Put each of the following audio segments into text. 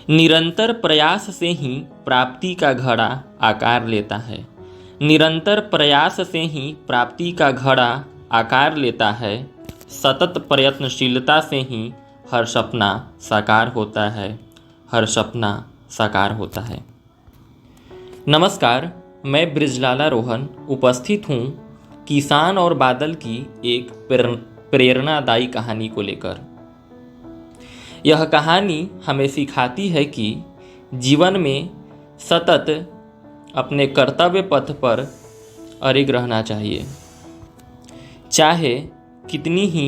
निरंतर प्रयास से ही प्राप्ति का घड़ा आकार लेता है। निरंतर प्रयास से ही प्राप्ति का घड़ा आकार लेता है। सतत प्रयत्नशीलता से ही हर सपना साकार होता है। हर सपना साकार होता है। नमस्कार, मैं ब्रिजलाला रोहन उपस्थित हूँ किसान और बादल की एक प्रेरणादायी कहानी को लेकर। यह कहानी हमें सिखाती है कि जीवन में सतत अपने कर्तव्य पथ पर अडिग रहना चाहिए। चाहे कितनी ही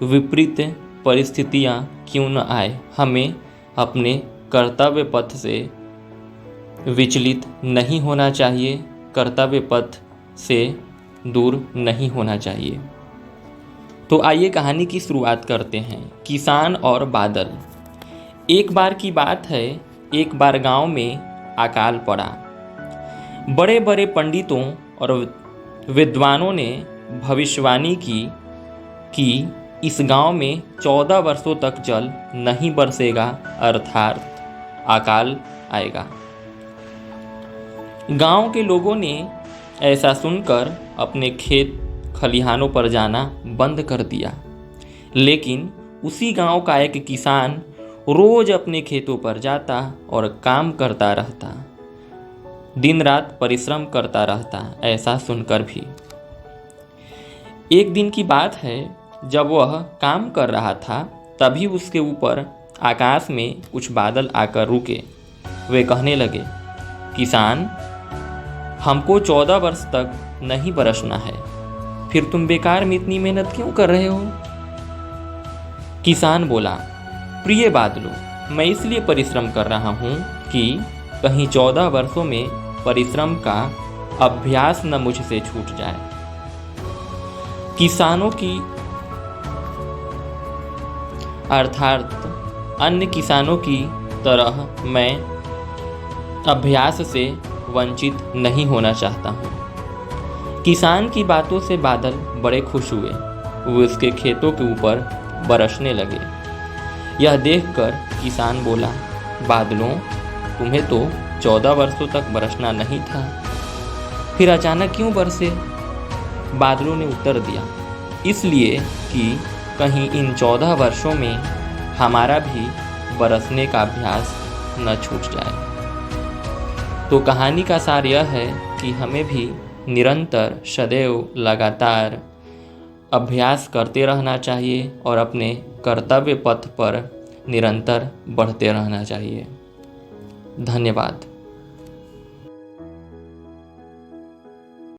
विपरीत परिस्थितियां क्यों न आए, हमें अपने कर्तव्य पथ से विचलित नहीं होना चाहिए, कर्तव्य पथ से दूर नहीं होना चाहिए। तो आइए कहानी की शुरुआत करते हैं। किसान और बादल। एक बार की बात है, एक बार गांव में अकाल पड़ा। बड़े बड़े पंडितों और विद्वानों ने भविष्यवाणी की कि इस गांव में 14 वर्षों तक जल नहीं बरसेगा, अर्थात अकाल आएगा। गांव के लोगों ने ऐसा सुनकर अपने खेत खलिहानों पर जाना बंद कर दिया। लेकिन उसी गांव का एक किसान रोज अपने खेतों पर जाता और काम करता रहता, दिन रात परिश्रम करता रहता। ऐसा सुनकर भी एक दिन की बात है, जब वह काम कर रहा था, तभी उसके ऊपर आकाश में कुछ बादल आकर रुके। वे कहने लगे, किसान, हमको 14 वर्ष तक नहीं बरसना है, फिर तुम बेकार में इतनी मेहनत क्यों कर रहे हो? किसान बोला, प्रिय बादलों, मैं इसलिए परिश्रम कर रहा हूँ कि कहीं 14 वर्षों में परिश्रम का अभ्यास न मुझसे छूट जाए। किसानों की अर्थात अन्य किसानों की तरह मैं अभ्यास से वंचित नहीं होना चाहता हूँ। किसान की बातों से बादल बड़े खुश हुए। वो उसके खेतों के ऊपर बरसने लगे। यह देखकर किसान बोला, बादलों, तुम्हें तो 14 वर्षों तक बरसना नहीं था, फिर अचानक क्यों बरसे? बादलों ने उत्तर दिया, इसलिए कि कहीं इन 14 वर्षों में हमारा भी बरसने का अभ्यास न छूट जाए। तो कहानी का सार यह है कि हमें भी निरंतर सदैव लगातार अभ्यास करते रहना चाहिए और अपने कर्तव्य पथ पर निरंतर बढ़ते रहना चाहिए। धन्यवाद।